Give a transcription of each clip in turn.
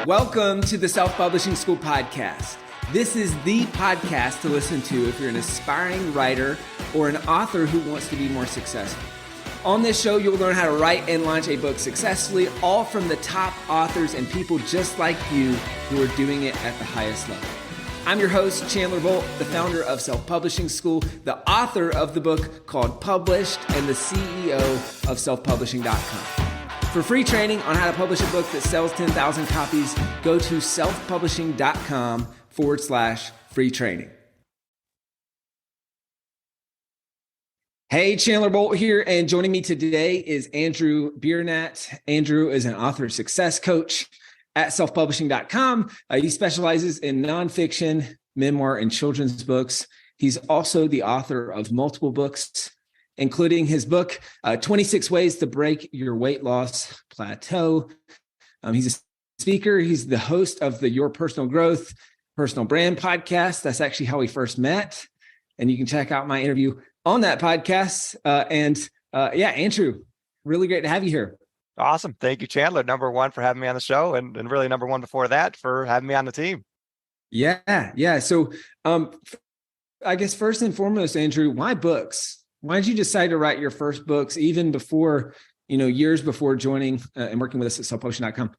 Welcome to the Self-Publishing School podcast. This is the podcast to listen to if you're an aspiring writer or an author who wants to be more successful. On this show, you'll learn how to write and launch a book successfully, all from the top authors and people just like you who are doing it at the highest level. I'm your host, Chandler Bolt, the founder of Self-Publishing School, the author of the book called Published, and the CEO of selfpublishing.com. For free training on how to publish a book that sells 10,000 copies, go to selfpublishing.com/free training. Hey, Chandler Bolt here, and joining me today is Andrew Biernat. Andrew is an author success coach at selfpublishing.com. He specializes in nonfiction, memoir, and children's books. He's also the author of multiple books, including his book, 26 Ways to Break Your Weight Loss Plateau. He's a speaker. He's the host of the Your Personal Growth, Personal Brand podcast. That's actually how we first met. And you can check out my interview on that podcast. Andrew, really great to have you here. Awesome. Thank you, Chandler. Number one for having me on the show, and really number one before that for having me on the team. Yeah. So I guess first and foremost, Andrew, why books? Why did you decide to write your first books even before, years before joining and working with us at selfpublishing.com?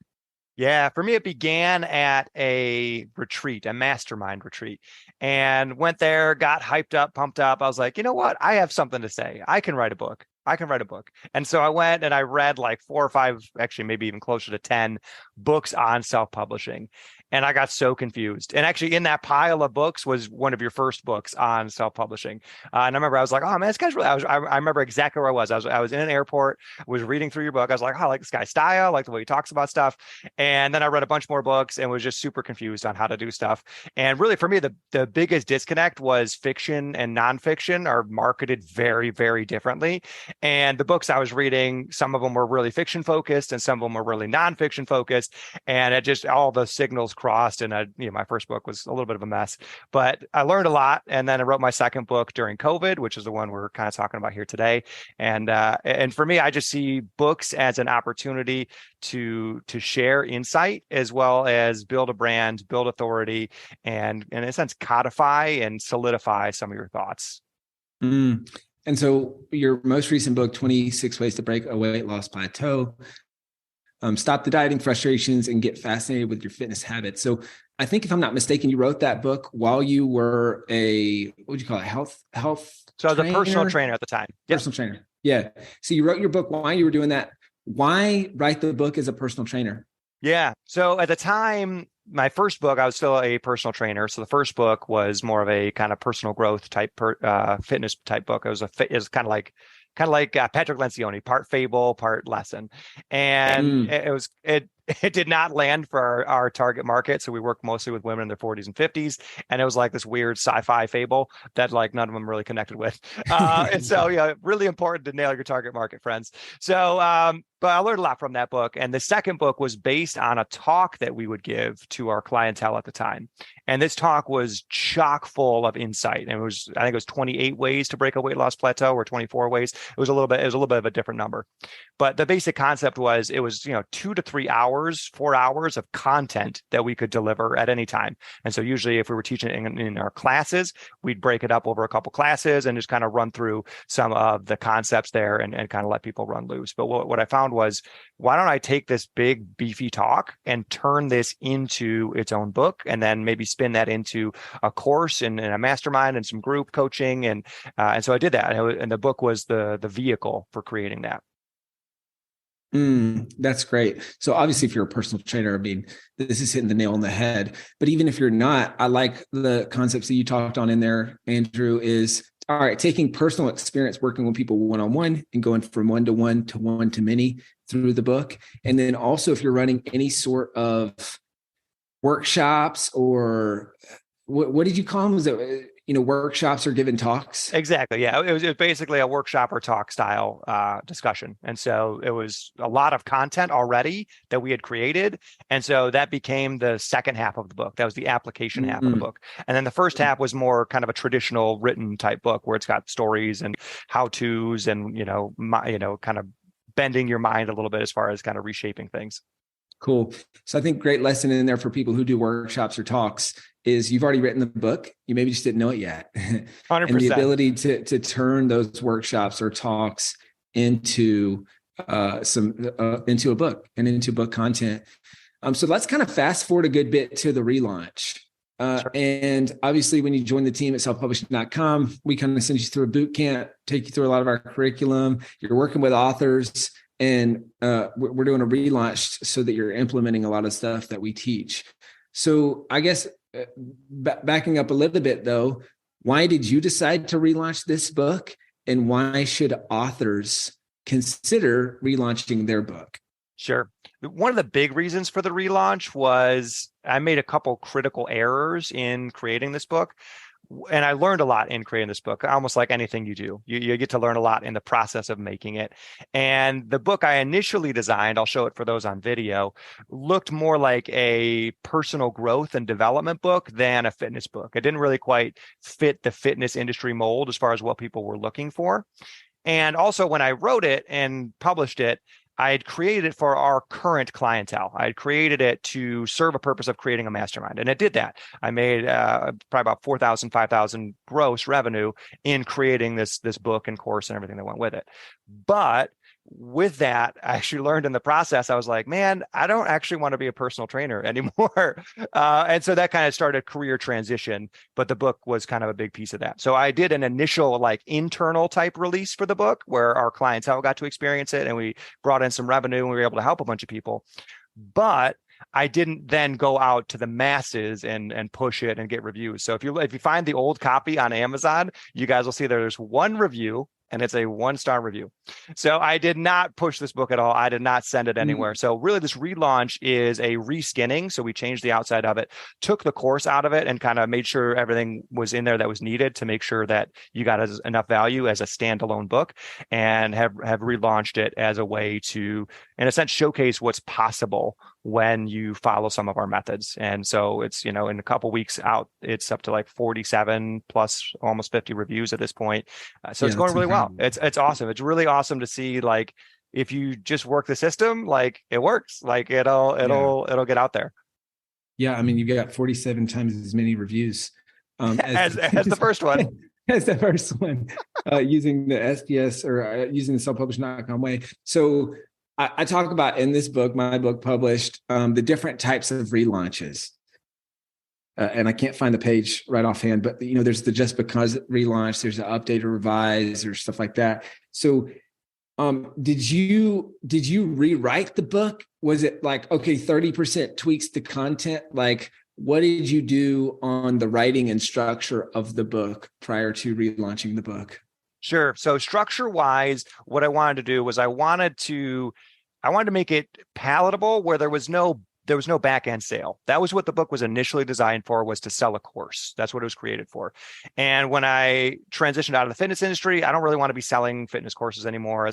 Yeah, for me, it began at a retreat, a mastermind retreat, and went there, got hyped up, pumped up. I was like, you know what? I have something to say. I can write a book. And so I went and I read like 4 or 5, actually maybe even closer to 10 books on self-publishing. And I got so confused. And actually in that pile of books was one of your first books on self-publishing. And I remember I was like, oh man, this guy's really, I remember exactly where I was. I was in an airport, was reading through your book. I was like, oh, I like this guy's style, I like the way he talks about stuff. And then I read a bunch more books and was just super confused on how to do stuff. And really for me, the biggest disconnect was fiction and nonfiction are marketed very, very differently. And the books I was reading, some of them were really fiction focused and some of them were really nonfiction focused. And it just, all the signals crossed. And my first book was a little bit of a mess, but I learned a lot. And then I wrote my second book during COVID, which is the one we're kind of talking about here today. And for me, I just see books as an opportunity to share insight as well as build a brand, build authority, and in a sense, codify and solidify some of your thoughts. And so your most recent book, 26 Ways to Break a Weight Loss Plateau, stop the dieting frustrations and get fascinated with your fitness habits. So I think if I'm not mistaken, you wrote that book while you were what would you call it? Health. So I was a personal trainer at the time. Yep. Personal trainer. Yeah. So you wrote your book while you were doing that. Why write the book as a personal trainer? Yeah. So at the time, my first book, I was still a personal trainer. So the first book was more of a kind of personal growth type, fitness type book. It was kind of like Patrick Lencioni, part fable, part lesson. And it did not land for our target market. So we work mostly with women in their 40s and 50s. And it was like this weird sci-fi fable that like none of them really connected with. And so, really important to nail your target market, friends. So, but I learned a lot from that book. And the second book was based on a talk that we would give to our clientele at the time. And this talk was chock full of insight. And I think it was 28 ways to break a weight loss plateau or 24 ways. It was a little bit of a different number. But the basic concept was it was, 2 to 3 hours, 4 hours of content that we could deliver at any time. And so usually if we were teaching in our classes, we'd break it up over a couple classes and just kind of run through some of the concepts there and kind of let people run loose. But what I found was, why don't I take this big beefy talk and turn this into its own book and then maybe spin that into a course and a mastermind and some group coaching. And so I did that. And the book was the vehicle for creating that. That's great. So obviously if you're a personal trainer, this is hitting the nail on the head, but even if you're not, I like the concepts that you talked on in there, Andrew, is all right, taking personal experience, working with people one-on-one and going from one-to-one to one-to-many through the book. And then also if you're running any sort of workshops or what did you call them? Was it, workshops or given talks? Exactly. Yeah. It was basically a workshop or talk style discussion. And so it was a lot of content already that we had created. And so that became the second half of the book. That was the application half of the book. And then the first half was more kind of a traditional written type book where it's got stories and how-tos and, kind of bending your mind a little bit as far as kind of reshaping things. Cool. So I think great lesson in there for people who do workshops or talks is you've already written the book. You maybe just didn't know it yet. 100%. And the ability to turn those workshops or talks into into a book and into book content. So let's kind of fast forward a good bit to the relaunch. Sure. And obviously, when you join the team at selfpublishing.com, we kind of send you through a boot camp, take you through a lot of our curriculum. You're working with authors, and we're doing a relaunch so that you're implementing a lot of stuff that we teach. So I guess backing up a little bit, though, why did you decide to relaunch this book, and why should authors consider relaunching their book? Sure. One of the big reasons for the relaunch was I made a couple critical errors in creating this book. And I learned a lot in creating this book, almost like anything you do. You get to learn a lot in the process of making it. And the book I initially designed, I'll show it for those on video, looked more like a personal growth and development book than a fitness book. It didn't really quite fit the fitness industry mold as far as what people were looking for. And also when I wrote it and published it, I had created it for our current clientele. I had created it to serve a purpose of creating a mastermind. And it did that. I made probably about 4,000, 5,000 gross revenue in creating this book and course and everything that went with it. But with that, I actually learned in the process, I was like, man, I don't actually want to be a personal trainer anymore. And so that kind of started a career transition, but the book was kind of a big piece of that. So I did an initial like internal type release for the book where our clientele got to experience it and we brought in some revenue and we were able to help a bunch of people. But I didn't then go out to the masses and push it and get reviews. So if you find the old copy on Amazon, you guys will see there's one review and it's a 1-star review. So I did not push this book at all. I did not send it anywhere. So really this relaunch is a reskinning. So we changed the outside of it, took the course out of it and kind of made sure everything was in there that was needed to make sure that you got enough value as a standalone book, and have relaunched it as a way to, in a sense, showcase what's possible when you follow some of our methods. And so it's, in a couple weeks out, it's up to like 47 plus almost 50 reviews at this point. So it's going really well. It's awesome. It's really awesome to see, like, if you just work the system, like it works, like it'll get out there. Yeah. I mean, you've got 47 times as many reviews as the first one. As the first one, using the SPS or using the selfpublishing.com way. So I talk about in this book, my book published, the different types of relaunches. And I can't find the page right offhand, but there's the just because relaunch, there's the update or revise or stuff like that. So did you rewrite the book? Was it like, okay, 30% tweaks the content? Like, what did you do on the writing and structure of the book prior to relaunching the book? Sure. So structure-wise, what I wanted to do was I wanted to make it palatable where there was no back-end sale. That was what the book was initially designed for, was to sell a course. That's what it was created for. And when I transitioned out of the fitness industry, I don't really want to be selling fitness courses anymore.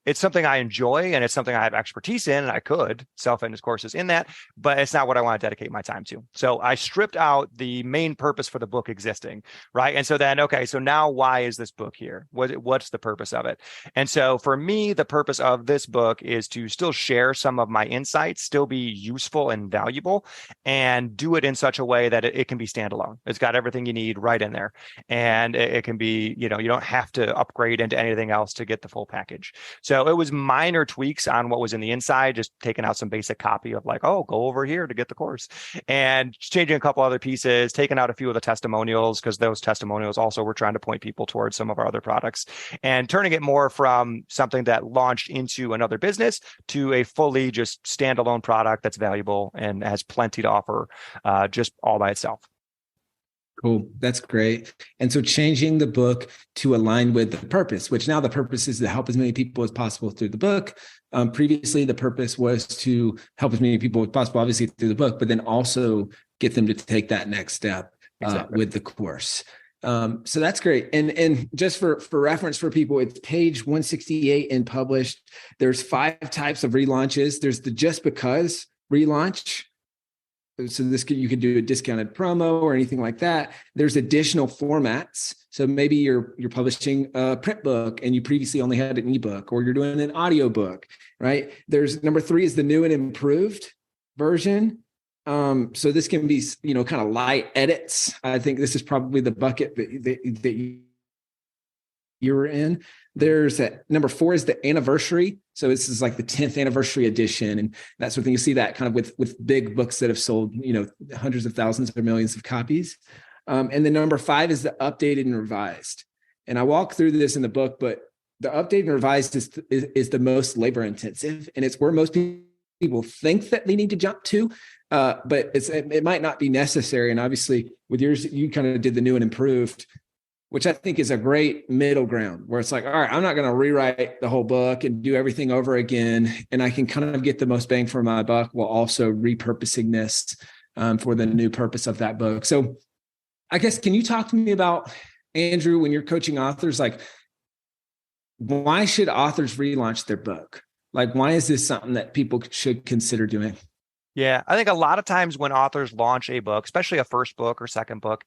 It's something I enjoy and it's something I have expertise in, and I could sell fitness courses in that, but it's not what I want to dedicate my time to. So I stripped out the main purpose for the book existing, right? And so then, okay, so now why is this book here? What's the purpose of it? And so for me, the purpose of this book is to still share some of my insights, still be useful and valuable, and do it in such a way that it can be standalone. It's got everything you need right in there. And it can be, you don't have to upgrade into anything else to get the full package. So it was minor tweaks on what was in the inside, just taking out some basic copy of like, oh, go over here to get the course, and changing a couple other pieces, taking out a few of the testimonials because those testimonials also were trying to point people towards some of our other products, and turning it more from something that launched into another business to a fully just standalone product that's valuable and has plenty to offer just all by itself. Cool. That's great. And so changing the book to align with the purpose, which now the purpose is to help as many people as possible through the book. Previously, the purpose was to help as many people as possible, obviously through the book, but then also get them to take that next step with the course. So that's great. And just for reference for people, it's page 168 in published. There's 5 types of relaunches. There's the just because relaunch. so you could do a discounted promo or anything like that. There's additional formats. So maybe you're publishing a print book and you previously only had an ebook, or you're doing an audio book, right? There's number 3 is the new and improved version. So this can be, kind of light edits. I think this is probably the bucket that you were in. There's number 4 is the anniversary. So this is like the 10th anniversary edition and that sort of thing. You see that kind of with big books that have sold, hundreds of thousands or millions of copies. And then number 5 is the updated and revised. And I walk through this in the book, but the updated and revised is the most labor intensive, and it's where most people think that they need to jump to, but it might not be necessary. And obviously, with yours, you kind of did the new and improved, which I think is a great middle ground, where it's like, all right, I'm not going to rewrite the whole book and do everything over again, and I can kind of get the most bang for my buck while also repurposing this for the new purpose of that book. So, I guess, can you talk to me about, Andrew, when you're coaching authors, like, why should authors relaunch their book? Like, why is this something that people should consider doing? Yeah, I think a lot of times when authors launch a book, especially a first book or second book,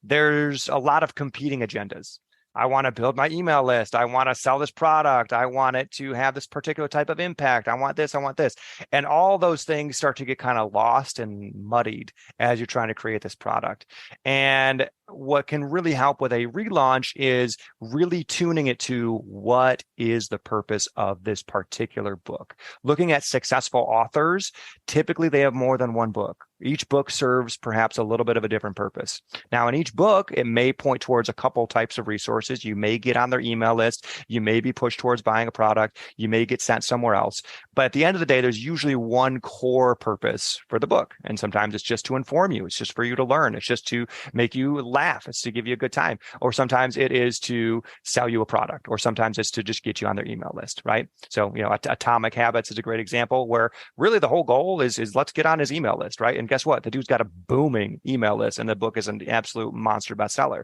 there's a lot of competing agendas. I want to build my email list. I want to sell this product. I want it to have this particular type of impact. I want this. I want this. And all those things start to get kind of lost and muddied as you're trying to create this product. And what can really help with a relaunch is really tuning it to what is the purpose of this particular book. Looking at successful authors, typically they have more than one book. Each book serves perhaps a little bit of a different purpose. Now, in each book, it may point towards a couple types of resources. You may get on their email list. You may be pushed towards buying a product. You may get sent somewhere else. But at the end of the day, there's usually one core purpose for the book. And sometimes it's just to inform you. It's just for you to learn. It's just to make you laugh. It's to give you a good time. Or sometimes it is to sell you a product. Or sometimes it's to just get you on their email list, right? So, Atomic Habits is a great example where really the whole goal is let's get on his email list, right? And guess what? The dude's got a booming email list, and the book is an absolute monster bestseller.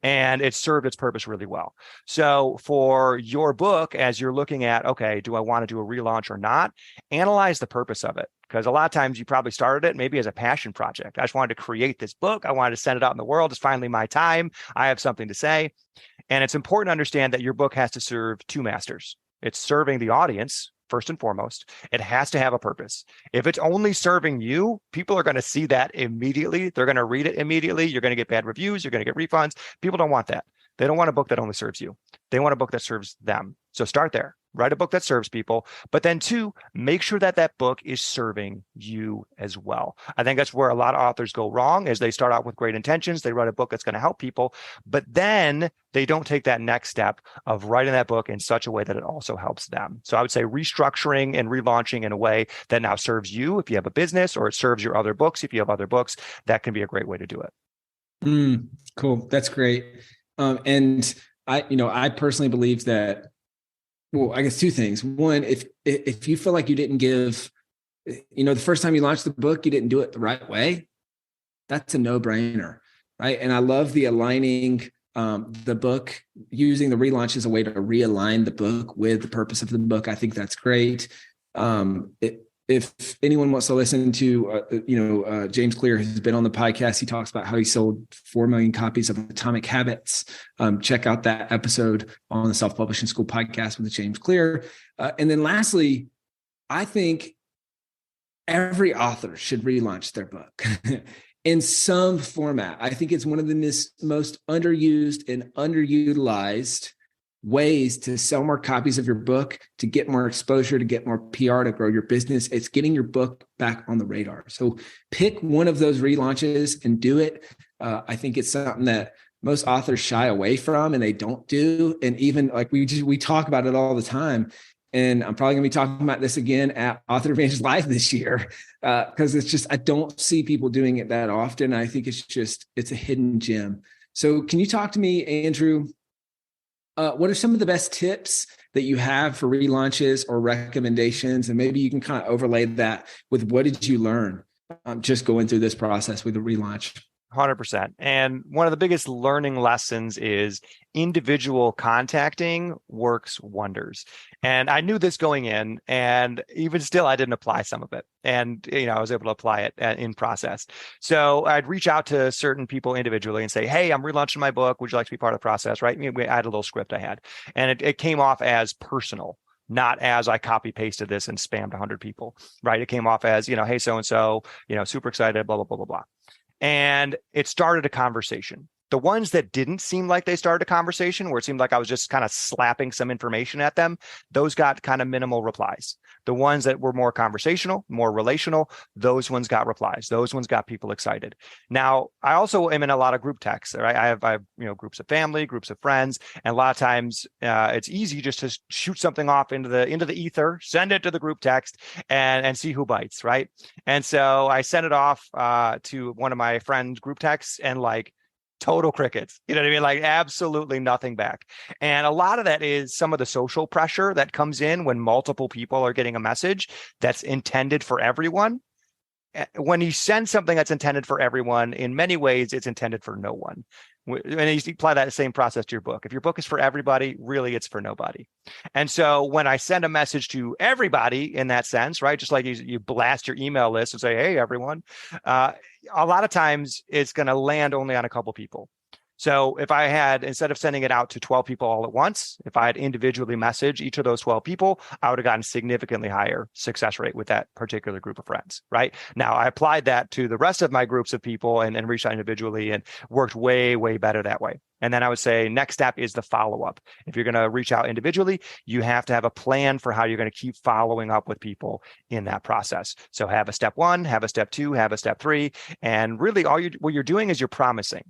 And it served its purpose really well. So for your book, as you're looking at, okay, do I want to do a relaunch or not? Analyze the purpose of it. Because a lot of times you probably started it maybe as a passion project. I just wanted to create this book. I wanted to send it out in the world. It's finally my time. I have something to say. And it's important to understand that your book has to serve two masters. It's serving the audience, first and foremost. It has to have a purpose. If it's only serving you, people are going to see that immediately. They're going to read it immediately. You're going to get bad reviews. You're going to get refunds. People don't want that. They don't want a book that only serves you. They want a book that serves them. So start there. Write a book that serves people. But then 2, make sure that that book is serving you as well. I think that's where a lot of authors go wrong, is they start out with great intentions. They write a book that's going to help people, but then they don't take that next step of writing that book in such a way that it also helps them. So I would say restructuring and relaunching in a way that now serves you if you have a business, or it serves your other books if you have other books. That can be a great way to do it. Cool. That's great. And I personally believe that, well, I guess 2 things. One, if you feel like you didn't give, the first time you launched the book, you didn't do it the right way, that's a no-brainer, right? And I love the aligning the book, using the relaunch as a way to realign the book with the purpose of the book. I think that's great. If anyone wants to listen to, James Clear has been on the podcast. He talks about how he sold 4 million copies of Atomic Habits. Check out that episode on the Self-Publishing School podcast with James Clear. And then lastly, I think every author should relaunch their book in some format. I think it's one of the most underused and underutilized ways to sell more copies of your book, to get more exposure, to get more PR, to grow your business. It's getting your book back on the radar. So pick one of those relaunches and do it. I think it's something that most authors shy away from and they don't do. And even like we talk about it all the time. And I'm probably gonna be talking about this again at Author Advantage Live this year, because it's just, I don't see people doing it that often. I think it's a hidden gem. So can you talk to me, Andrew? What are some of the best tips that you have for relaunches or recommendations? And maybe you can kind of overlay that with what did you learn just going through this process with the relaunch? 100%. And one of the biggest learning lessons is individual contacting works wonders. And I knew this going in, and even still, I didn't apply some of it. And, I was able to apply it in process. So I'd reach out to certain people individually and say, hey, I'm relaunching my book. Would you like to be part of the process? Right. I had a little script I had, and it came off as personal, not as I copy pasted this and spammed 100 people. Right. It came off as, hey, so-and-so, super excited, blah, blah, blah, blah, blah. And it started a conversation. The ones that didn't seem like they started a conversation, where it seemed like I was just kind of slapping some information at them, those got kind of minimal replies. The ones that were more conversational, more relational, those ones got replies. Those ones got people excited. Now, I also am in a lot of group texts. Right? I have groups of family, groups of friends, and a lot of times it's easy just to shoot something off into the ether, send it to the group text, and see who bites. Right? And so I sent it off to one of my friends' group texts, and total crickets. You know what I mean? Like absolutely nothing back. And a lot of that is some of the social pressure that comes in when multiple people are getting a message that's intended for everyone. When you send something that's intended for everyone, in many ways, it's intended for no one. And you apply that same process to your book. If your book is for everybody, really, it's for nobody. And so when I send a message to everybody in that sense, right, just like you blast your email list and say, hey, everyone, a lot of times it's going to land only on a couple people. So if I had, instead of sending it out to 12 people all at once, if I had individually messaged each of those 12 people, I would have gotten significantly higher success rate with that particular group of friends, right? Now, I applied that to the rest of my groups of people and reached out individually and worked way, way better that way. And then I would say next step is the follow-up. If you're going to reach out individually, you have to have a plan for how you're going to keep following up with people in that process. So have a step 1, have a step 2, have a step 3. And really what you're doing is you're promising.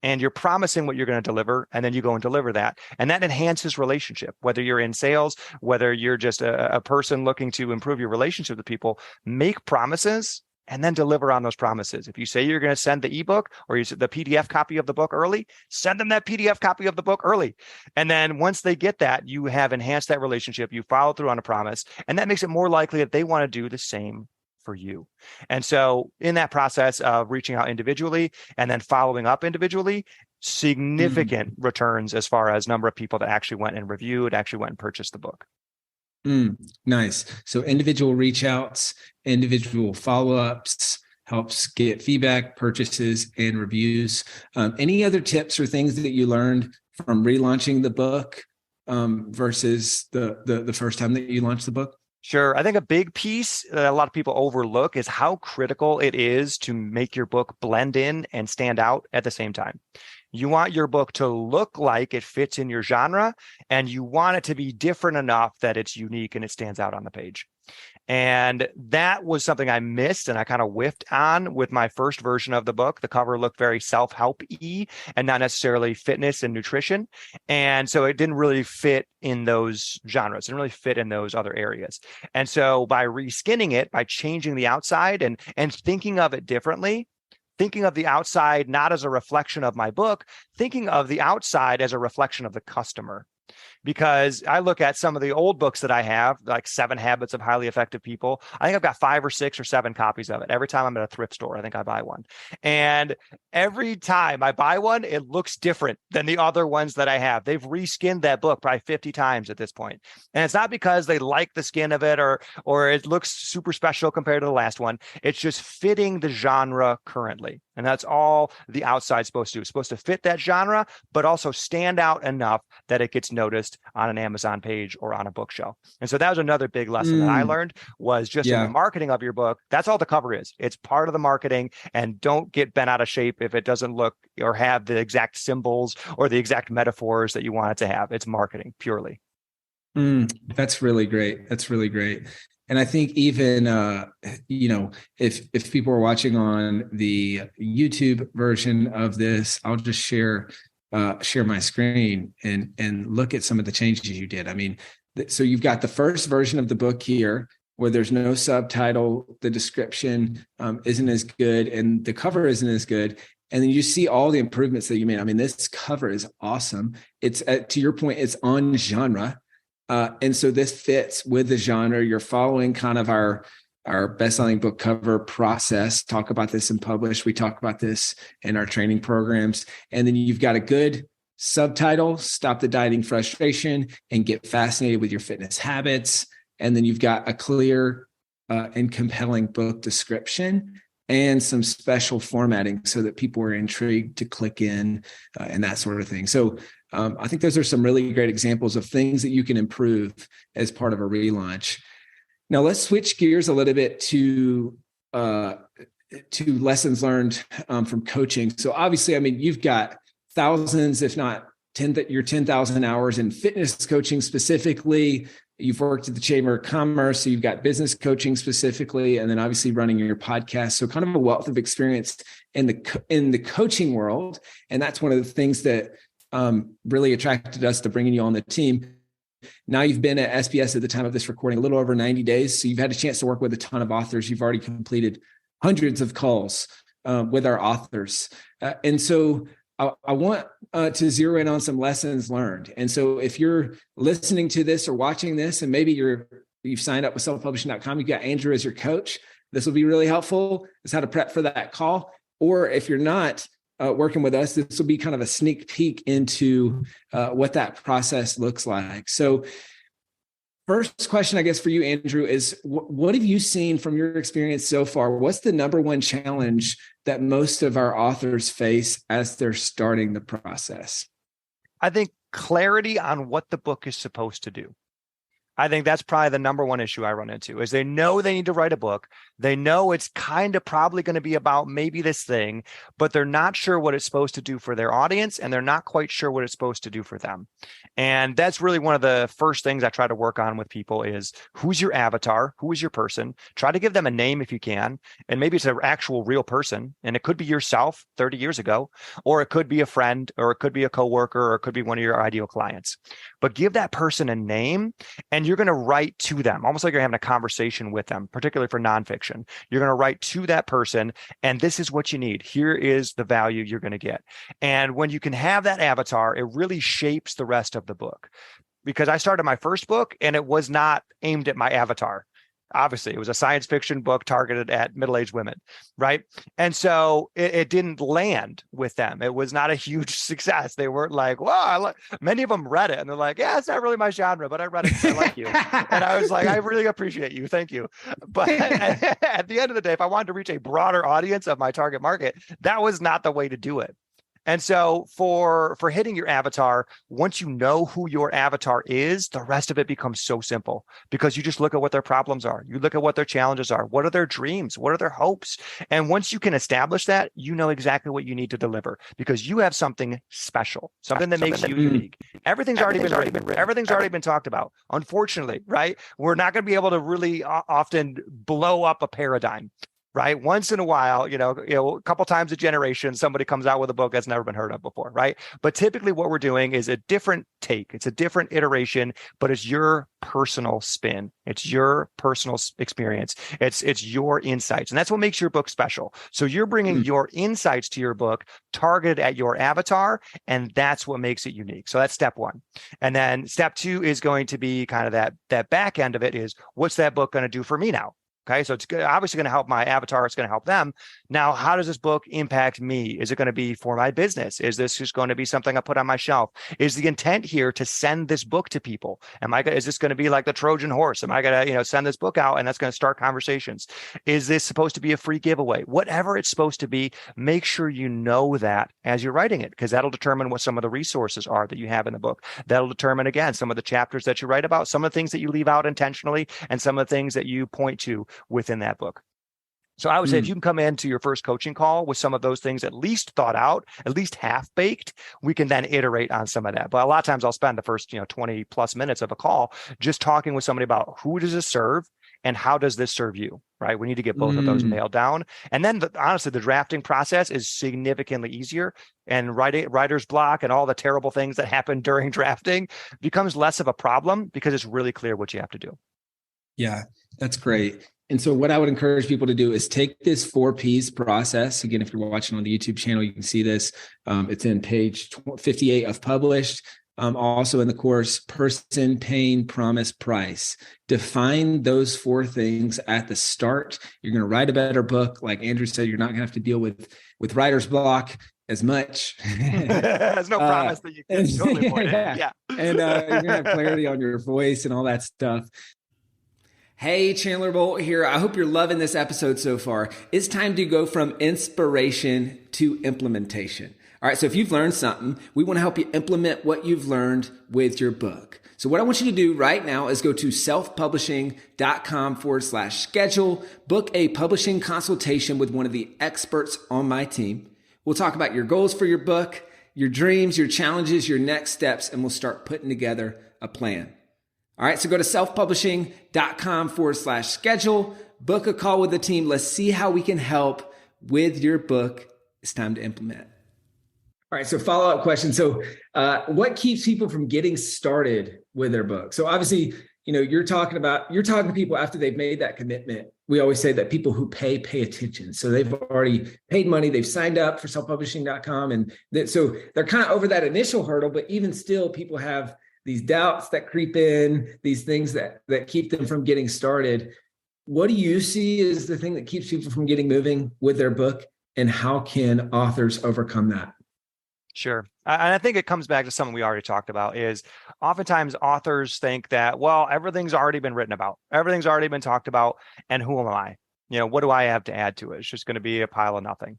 And you're promising what you're going to deliver, and then you go and deliver that. And that enhances relationship, whether you're in sales, whether you're just a person looking to improve your relationship with people. Make promises and then deliver on those promises. If you say you're going to send the ebook or the PDF copy of the book early, send them that PDF copy of the book early. And then once they get that, you have enhanced that relationship. You follow through on a promise, and that makes it more likely that they want to do the same for you. And so in that process of reaching out individually and then following up individually, significant returns as far as number of people that actually went and reviewed, actually went and purchased the book. Nice. So individual reach outs, individual follow-ups helps get feedback, purchases, and reviews. Any other tips or things that you learned from relaunching the book versus the first time that you launched the book? Sure. I think a big piece that a lot of people overlook is how critical it is to make your book blend in and stand out at the same time. You want your book to look like it fits in your genre, and you want it to be different enough that it's unique and it stands out on the page. And that was something I missed and I kind of whiffed on with my first version of the book. The cover looked very self-help-y and not necessarily fitness and nutrition. And so it didn't really fit in those genres. It didn't really fit in those other areas. And so by reskinning it, by changing the outside and thinking of it differently, thinking of the outside not as a reflection of my book, thinking of the outside as a reflection of the customer. Because I look at some of the old books that I have, like 7 Habits of Highly Effective People. I think I've got 5 or 6 or 7 copies of it. Every time I'm at a thrift store, I think I buy one. And every time I buy one, it looks different than the other ones that I have. They've reskinned that book probably 50 times at this point. And it's not because they like the skin of it or it looks super special compared to the last one. It's just fitting the genre currently. And that's all the outside's supposed to do. It's supposed to fit that genre, but also stand out enough that it gets noticed on an Amazon page or on a bookshelf. And so that was another big lesson that I learned was just in the marketing of your book. That's all the cover is. It's part of the marketing, and don't get bent out of shape if it doesn't look or have the exact symbols or the exact metaphors that you want it to have. It's marketing purely. That's really great. That's really great. And I think even, if people are watching on the YouTube version of this, I'll just share my screen and look at some of the changes you did. I mean, so you've got the first version of the book here where there's no subtitle, the description isn't as good, and the cover isn't as good. And then you see all the improvements that you made. I mean, this cover is awesome. It's to your point, it's on genre. And so this fits with the genre. You're following kind of our our best-selling book cover process, talk about this in Publish. We talk about this in our training programs. And then you've got a good subtitle, Stop the Dieting Frustration and Get Fascinated with Your Fitness Habits. And then you've got a clear and compelling book description and some special formatting so that people are intrigued to click in and that sort of thing. So I think those are some really great examples of things that you can improve as part of a relaunch. Now let's switch gears a little bit to lessons learned from coaching. So obviously, I mean, you've got thousands, if not 10,000 hours in fitness coaching specifically. You've worked at the Chamber of Commerce, so you've got business coaching specifically, and then obviously running your podcast. So kind of a wealth of experience in the coaching world. And that's one of the things that really attracted us to bringing you on the team. Now you've been at SPS at the time of this recording a little over 90 days. So you've had a chance to work with a ton of authors. You've already completed hundreds of calls with our authors. And so I want to zero in on some lessons learned. And so if you're listening to this or watching this, and maybe you've signed up with selfpublishing.com, you've got Andrew as your coach, this will be really helpful. Is how to prep for that call. Or if you're not working with us, this will be kind of a sneak peek into what that process looks like. So first question, I guess, for you, Andrew, is what have you seen from your experience so far? What's the number one challenge that most of our authors face as they're starting the process? I think clarity on what the book is supposed to do. I think that's probably the number one issue I run into is they know they need to write a book. They know it's kind of probably going to be about maybe this thing, but they're not sure what it's supposed to do for their audience, and they're not quite sure what it's supposed to do for them. And that's really one of the first things I try to work on with people is who's your avatar? Who is your person? Try to give them a name if you can. And maybe it's an actual real person. And it could be yourself 30 years ago, or it could be a friend, or it could be a coworker, or it could be one of your ideal clients. But give that person a name, and you're going to write to them, almost like you're having a conversation with them, particularly for nonfiction. You're going to write to that person, and this is what you need. Here is the value you're going to get. And when you can have that avatar, it really shapes the rest of the book. Because I started my first book, and it was not aimed at my avatar. Obviously, it was a science fiction book targeted at middle-aged women, right? And so it didn't land with them. It was not a huge success. They weren't like, wow, many of them read it and they're like, yeah, it's not really my genre, but I read it because I like you. And I was like, I really appreciate you. Thank you. But at the end of the day, if I wanted to reach a broader audience of my target market, that was not the way to do it. And so for hitting your avatar, once you know who your avatar is, the rest of it becomes so simple because you just look at what their problems are. You look at what their challenges are. What are their dreams? What are their hopes? And once you can establish that, you know exactly what you need to deliver because you have something special, something that makes you unique. Everything's already been written. Everything's already been talked about. Unfortunately, right? We're not going to be able to really often blow up a paradigm. Right. Once in a while, a couple times a generation, somebody comes out with a book that's never been heard of before. Right. But typically what we're doing is a different take. It's a different iteration, but it's your personal spin. It's your personal experience. It's your insights. And that's what makes your book special. So you're bringing your insights to your book targeted at your avatar. And that's what makes it unique. So that's step one. And then step two is going to be kind of that back end of it is what's that book going to do for me now? Okay, so it's obviously going to help my avatar. It's going to help them. Now, how does this book impact me? Is it going to be for my business? Is this just going to be something I put on my shelf? Is the intent here to send this book to people? Is this going to be like the Trojan horse? Am I going to, send this book out and that's going to start conversations? Is this supposed to be a free giveaway? Whatever it's supposed to be, make sure you know that as you're writing it, because that'll determine what some of the resources are that you have in the book. That'll determine, again, some of the chapters that you write about, some of the things that you leave out intentionally, and some of the things that you point to within that book. So I would say if you can come into your first coaching call with some of those things at least thought out, at least half baked, we can then iterate on some of that. But a lot of times I'll spend the first 20 plus minutes of a call just talking with somebody about who does this serve and how does this serve you, right? We need to get both of those nailed down. And then honestly, the drafting process is significantly easier, and writer's block and all the terrible things that happen during drafting becomes less of a problem because it's really clear what you have to do. Yeah, that's great. And so what I would encourage people to do is take this 4 Ps process. Again, if you're watching on the YouTube channel, you can see this. It's in page 58 of Published. Also in the course, person, pain, promise, price. Define those four things at the start. You're going to write a better book. Like Andrew said, you're not going to have to deal with writer's block as much. There's no promise that you can totally avoid it. Yeah. And you're going to have clarity on your voice and all that stuff. Hey, Chandler Bolt here. I hope you're loving this episode so far. It's time to go from inspiration to implementation. All right, so if you've learned something, we want to help you implement what you've learned with your book. So what I want you to do right now is go to selfpublishing.com/schedule, book a publishing consultation with one of the experts on my team. We'll talk about your goals for your book, your dreams, your challenges, your next steps, and we'll start putting together a plan. All right, so go to selfpublishing.com/schedule, book a call with the team. Let's see how we can help with your book. It's time to implement. All right, so follow-up question. So what keeps people from getting started with their book? So obviously, you're talking to people after they've made that commitment. We always say that people who pay attention. So they've already paid money, they've signed up for selfpublishing.com. And so they're kind of over that initial hurdle, but even still, people have these doubts that creep in, these things that keep them from getting started. What do you see as the thing that keeps people from getting moving with their book, and how can authors overcome that? Sure. And I think it comes back to something we already talked about, is oftentimes authors think that, well, everything's already been written about, everything's already been talked about, and who am I? What do I have to add to it? It's just going to be a pile of nothing.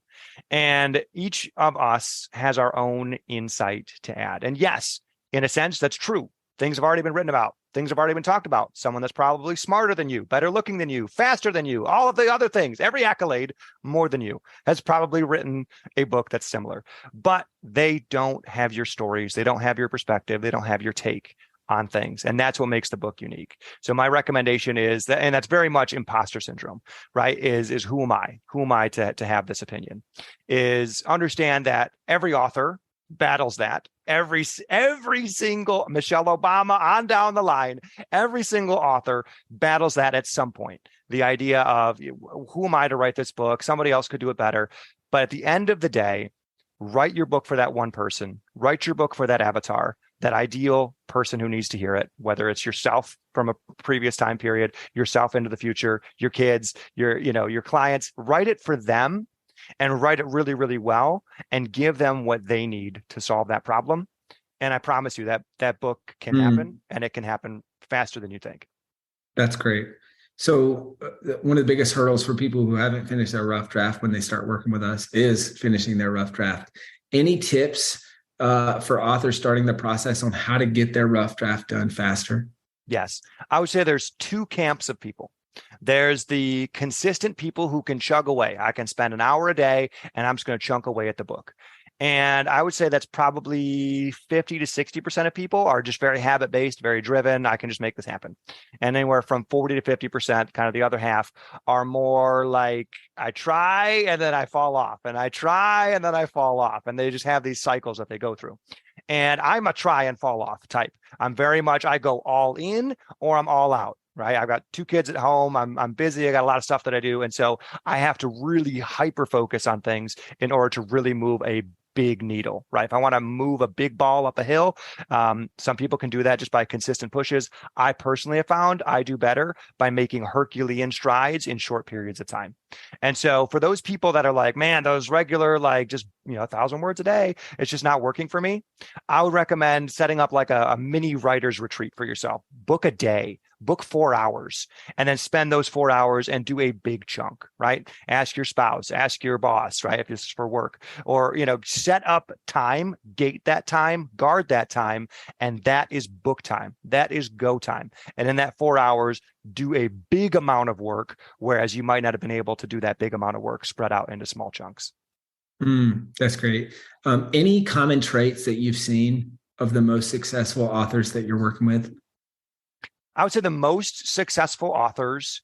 And each of us has our own insight to add. And yes, in a sense, that's true. Things have already been written about. Things have already been talked about. Someone that's probably smarter than you, better looking than you, faster than you, all of the other things, every accolade more than you, has probably written a book that's similar. But they don't have your stories. They don't have your perspective. They don't have your take on things. And that's what makes the book unique. So my recommendation is that, and that's very much imposter syndrome, right? Is who am I? Who am I to have this opinion? Is understand that every author battles that. Every single Michelle Obama on down the line, every single author battles that at some point. The idea of, who am I to write this book? Somebody else could do it better. But at the end of the day, write your book for that one person. Write your book for that avatar, that ideal person who needs to hear it, whether it's yourself from a previous time period, yourself into the future, your kids, your clients. Write it for them. And write it really, really well, and give them what they need to solve that problem. And I promise you that book can happen, and it can happen faster than you think. That's great. So one of the biggest hurdles for people who haven't finished their rough draft when they start working with us is finishing their rough draft. Any tips for authors starting the process on how to get their rough draft done faster? Yes. I would say there's two camps of people. There's the consistent people who can chug away. I can spend an hour a day and I'm just going to chunk away at the book. And I would say that's probably 50 to 60% of people are just very habit-based, very driven. I can just make this happen. And anywhere from 40 to 50%, kind of the other half, are more like, I try and then I fall off, and I try and then I fall off. And they just have these cycles that they go through. And I'm a try and fall off type. I'm very much, I go all in or I'm all out. Right. I've got 2 kids at home. I'm busy. I got a lot of stuff that I do. And so I have to really hyper focus on things in order to really move a big needle, right? If I want to move a big ball up a hill, some people can do that just by consistent pushes. I personally have found I do better by making Herculean strides in short periods of time. And so for those people that are like, man, those regular, like just, 1,000 words a day, it's just not working for me, I would recommend setting up like a mini writer's retreat for yourself. Book a day, book 4 hours, and then spend those 4 hours and do a big chunk, right? Ask your spouse, ask your boss, right? If this is for work, or, set up time, gate that time, guard that time. And that is book time. That is go time. And in that 4 hours, do a big amount of work, whereas you might not have been able to do that big amount of work spread out into small chunks. That's great. Any common traits that you've seen of the most successful authors that you're working with? I would say the most successful authors,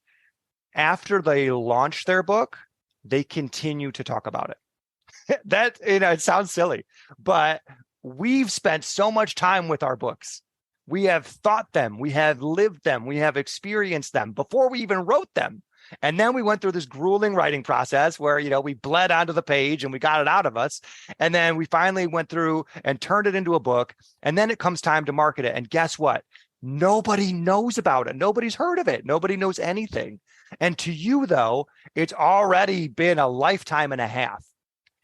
after they launch their book, they continue to talk about it. That, it sounds silly, but we've spent so much time with our books. We have thought them, we have lived them, we have experienced them before we even wrote them. And then we went through this grueling writing process where, we bled onto the page and we got it out of us. And then we finally went through and turned it into a book. And then it comes time to market it. And guess what? Nobody knows about it. Nobody's heard of it. Nobody knows anything. And to you, though, it's already been a lifetime and a half.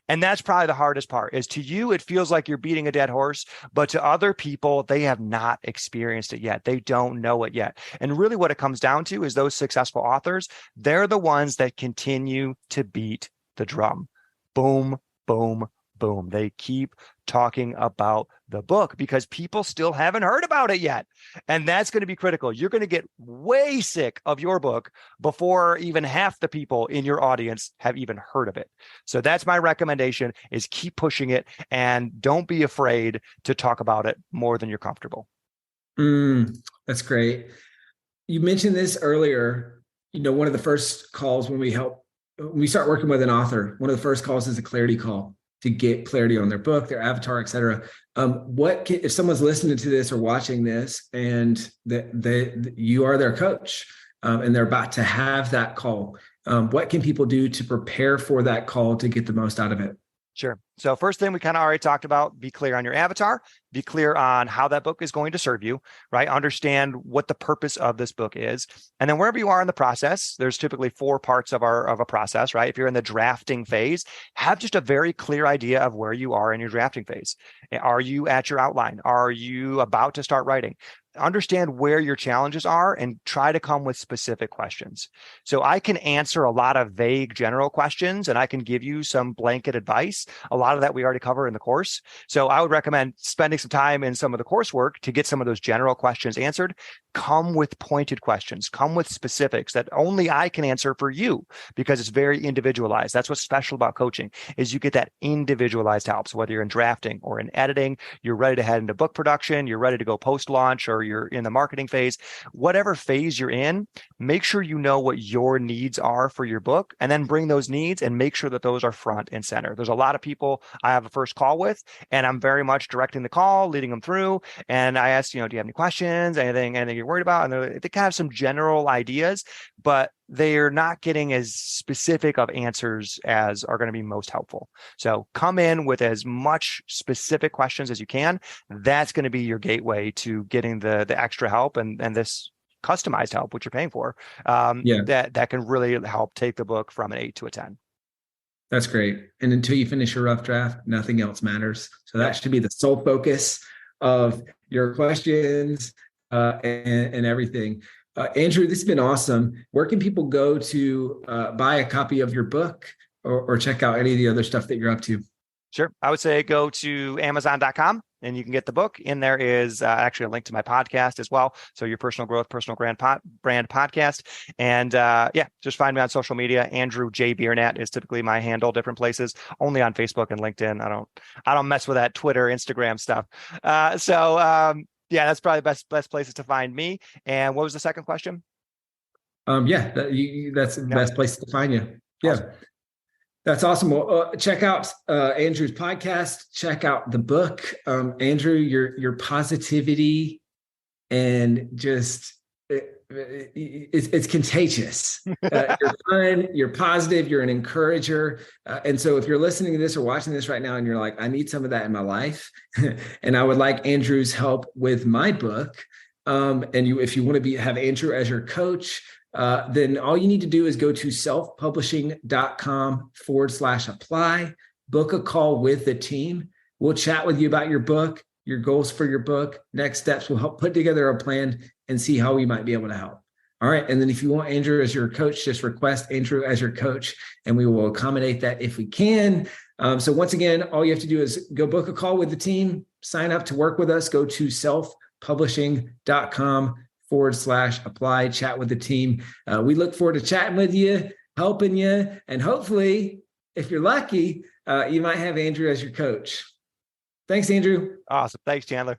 And that's probably the hardest part. Is to you, it feels like you're beating a dead horse, but to other people, they have not experienced it yet. They don't know it yet. And really what it comes down to is those successful authors, they're the ones that continue to beat the drum. Boom, boom, boom. They keep talking about the book because people still haven't heard about it yet. And that's going to be critical. You're going to get way sick of your book before even half the people in your audience have even heard of it. So that's my recommendation, is keep pushing it and don't be afraid to talk about it more than you're comfortable. That's great. You mentioned this earlier. One of the first calls when we start working with an author, one of the first calls is a clarity call to get clarity on their book, their avatar, et cetera. If someone's listening to this or watching this and you are their coach and they're about to have that call, what can people do to prepare for that call to get the most out of it? Sure. So first thing we kind of already talked about, be clear on your avatar, be clear on how that book is going to serve you, right? Understand what the purpose of this book is. And then wherever you are in the process, there's typically 4 parts of a process, right? If you're in the drafting phase, have just a very clear idea of where you are in your drafting phase. Are you at your outline? Are you about to start writing? Understand where your challenges are and try to come with specific questions. So I can answer a lot of vague general questions and I can give you some blanket advice. A lot of that we already cover in the course. So I would recommend spending some time in some of the coursework to get some of those general questions answered. Come with pointed questions, come with specifics that only I can answer for you because it's very individualized. That's what's special about coaching, is you get that individualized help. So whether you're in drafting or in editing, you're ready to head into book production, you're ready to go post-launch, or you're in the marketing phase, whatever phase you're in, make sure you know what your needs are for your book and then bring those needs and make sure that those are front and center. There's a lot of people I have a first call with, and I'm very much directing the call, leading them through. And I ask, do you have any questions, anything you're worried about? And they kind of have some general ideas, but they're not getting as specific of answers as are going to be most helpful. So come in with as much specific questions as you can. That's going to be your gateway to getting the extra help and this customized help, which you're paying for. That can really help take the book from an 8 to a 10. That's great. And until you finish your rough draft, nothing else matters. So that should be the sole focus of your questions and everything. Andrew, this has been awesome. Where can people go to buy a copy of your book or check out any of the other stuff that you're up to? Sure. I would say go to Amazon.com and you can get the book. In there is actually a link to my podcast as well. So your personal growth, personal brand podcast. And just find me on social media. Andrew J. Biernat is typically my handle, different places, only on Facebook and LinkedIn. I don't mess with that Twitter, Instagram stuff. That's probably the best places to find me. And what was the second question? That's the best place to find you. Yeah. Awesome. That's awesome. Well, check out Andrew's podcast. Check out the book. Andrew, your positivity and just it's contagious. You're fun, you're positive, you're an encourager. And so if you're listening to this or watching this right now and you're like, I need some of that in my life, and I would like Andrew's help with my book. If you want to have Andrew as your coach, then all you need to do is go to selfpublishing.com/apply, book a call with the team. We'll chat with you about your book, your goals for your book, next steps. We'll help put together a plan and see how we might be able to help. All right. And then if you want Andrew as your coach, just request Andrew as your coach and we will accommodate that if we can. So once again, all you have to do is go book a call with the team, sign up to work with us, go to selfpublishing.com/apply, chat with the team. We look forward to chatting with you, helping you, and hopefully, if you're lucky, you might have Andrew as your coach. Thanks, Andrew. Awesome. Thanks, Chandler.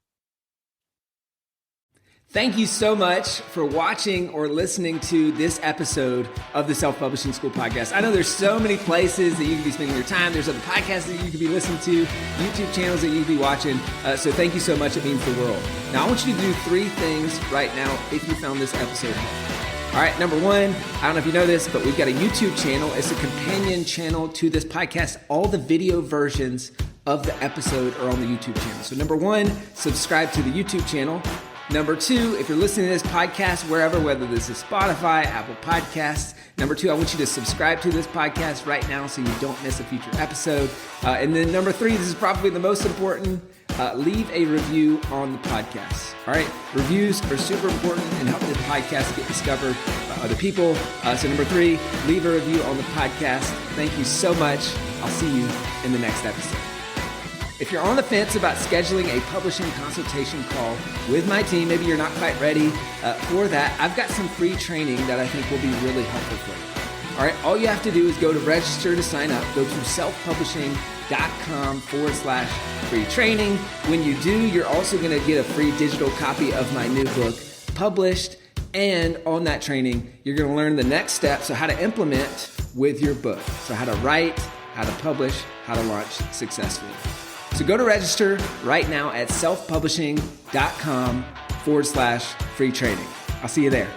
Thank you so much for watching or listening to this episode of the Self-Publishing School podcast. I know there's so many places that you can be spending your time. There's other podcasts that you could be listening to, YouTube channels that you could be watching. So thank you so much. It means the world. Now, I want you to do 3 things right now if you found this episode helpful. All right, number one, I don't know if you know this, but we've got a YouTube channel. It's a companion channel to this podcast. All the video versions of the episode are on the YouTube channel. So number one, subscribe to the YouTube channel. Number two, if you're listening to this podcast, wherever, whether this is Spotify, Apple Podcasts, number two, I want you to subscribe to this podcast right now so you don't miss a future episode. And then number three, this is probably the most important, leave a review on the podcast. All right, reviews are super important and help the podcast get discovered by other people. So number three, leave a review on the podcast. Thank you so much. I'll see you in the next episode. If you're on the fence about scheduling a publishing consultation call with my team, maybe you're not quite ready for that, I've got some free training that I think will be really helpful for you. All right, all you have to do is go to register to sign up. Go to selfpublishing.com/free training. When you do, you're also going to get a free digital copy of my new book published. And on that training, you're going to learn the next steps of how to implement with your book. So how to write, how to publish, how to launch successfully. So go to register right now at selfpublishing.com/free training. I'll see you there.